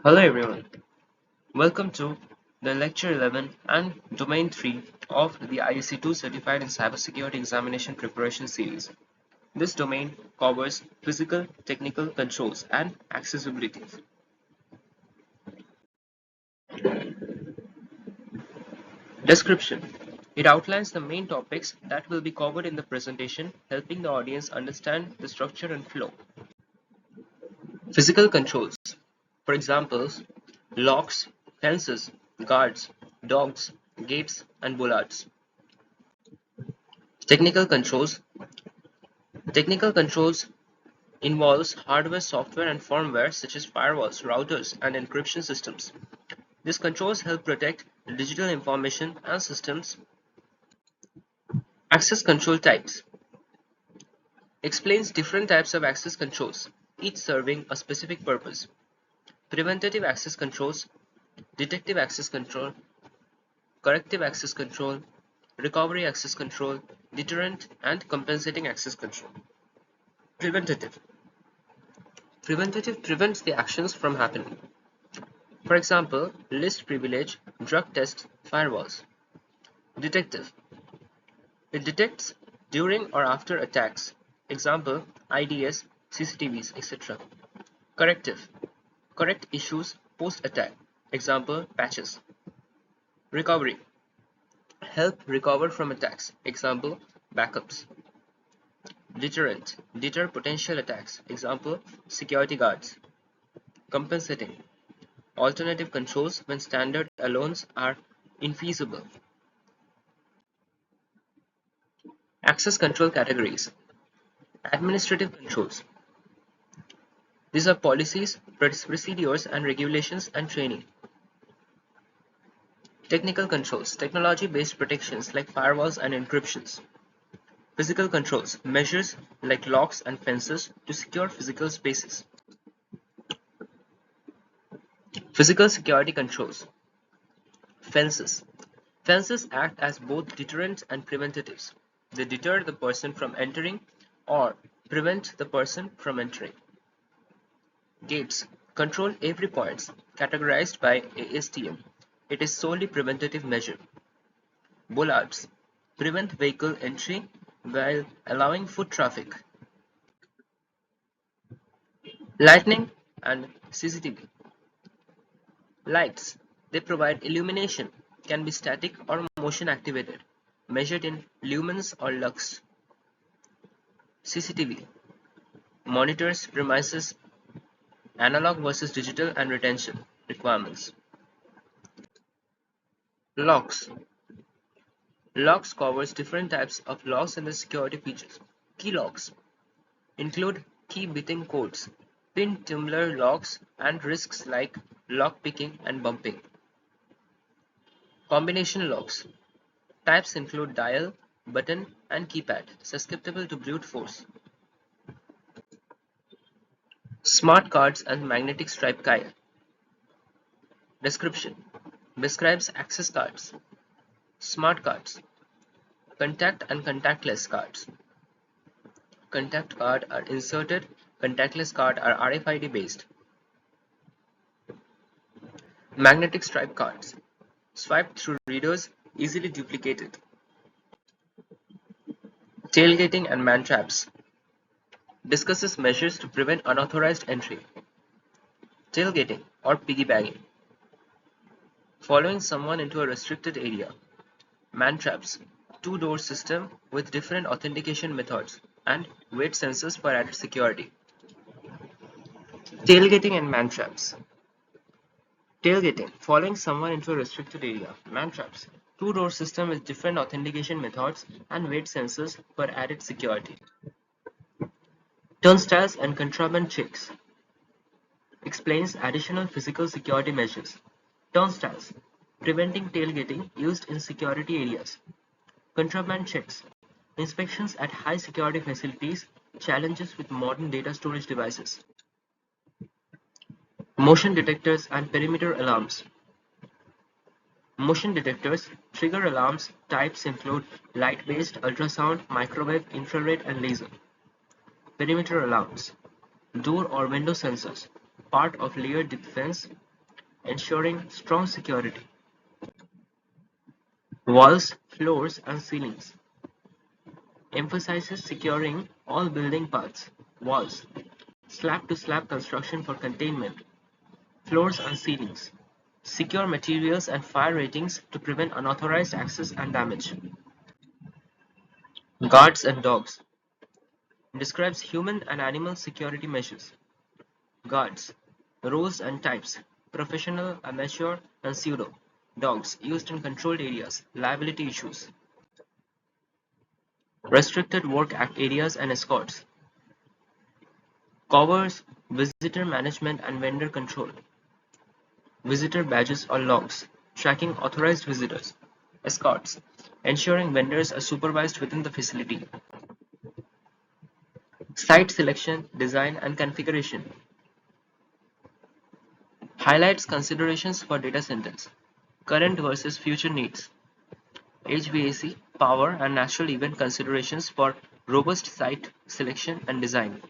Hello everyone, welcome to the lecture 11 and domain 3 of the ISC2 Certified in Cybersecurity Examination Preparation series. This domain covers physical, technical controls and accessibility. Description. It outlines the main topics that will be covered in the presentation, helping the audience understand the structure and flow. Physical controls. For examples, locks, fences, guards, dogs, gates, and bollards. Technical controls. Technical controls involves hardware, software, and firmware such as firewalls, routers, and encryption systems. These controls help protect digital information and systems. Access control types explains different types of access controls, each serving a specific purpose. Preventative access controls, detective access control, corrective access control, recovery access control, deterrent, and compensating access control. Preventative. Preventative prevents the actions from happening. For example, list privilege, drug test, firewalls. Detective. It detects during or after attacks. Example, IDS, CCTVs, etc. Corrective. Correct issues post-attack. Example, patches. Recovery. Help recover from attacks. Example, backups. Deterrent. Deter potential attacks. Example, security guards. Compensating. Alternative controls when standard alones are infeasible. Access control categories. Administrative controls. These are policies, procedures and regulations and training. Technical controls. Technology-based protections like firewalls and encryptions. Physical controls. Measures like locks and fences to secure physical spaces. Physical security controls. Fences. Fences act as both deterrents and preventatives. They deter the person from entering or prevent the person from entering. Gates control entry points categorized by ASTM. It is solely preventative measure. Bollards prevent vehicle entry while allowing foot traffic. Lightning and CCTV. Lights. They provide illumination, can be static or motion activated, measured in lumens or lux. CCTV. Monitors premises analog versus digital and retention requirements. Locks. Locks covers different types of locks and the security features. Key locks include key bitting codes, pin tumbler locks, and risks like lock picking and bumping. Combination locks. Types include dial, button, and keypad, susceptible to brute force. Smart cards and magnetic stripe guide. Description. Describes access cards. Smart cards. Contact and contactless cards. Contact card are inserted, contactless card are RFID based. Magnetic stripe cards. Swiped through readers, easily duplicated. Tailgating and man traps. Discusses measures to prevent unauthorized entry. Tailgating or piggybagging. Following someone into a restricted area. Man traps. Two-door system with different authentication methods and weight sensors for added security. Tailgating and man traps. Tailgating. Following someone into a restricted area. Man traps. Two-door system with different authentication methods and weight sensors for added security. Turnstiles and contraband checks. Explains additional physical security measures. Turnstiles. Preventing tailgating used in security areas. Contraband checks. Inspections at high security facilities. Challenges with modern data storage devices. Motion detectors and perimeter alarms. Motion detectors, trigger alarms types include light-based, ultrasound, microwave, infrared, and laser. Perimeter alarms. Door or window sensors, part of layered defense ensuring strong security. Walls, floors, and ceilings emphasizes securing all building parts. Walls, slab-to-slab construction for containment. Floors and ceilings, secure materials and fire ratings to prevent unauthorized access and damage. Guards and dogs describes human and animal security measures. Guards, roles and types, professional, amateur, and pseudo. Dogs used in controlled areas, liability issues. Restricted work areas and escorts. Covers visitor management and vendor control. Visitor badges or logs, tracking authorized visitors. Escorts, ensuring vendors are supervised within the facility. Site selection, design, and configuration. Highlights considerations for data centers. Current versus future needs. HVAC, power, and natural event considerations for robust site selection and design.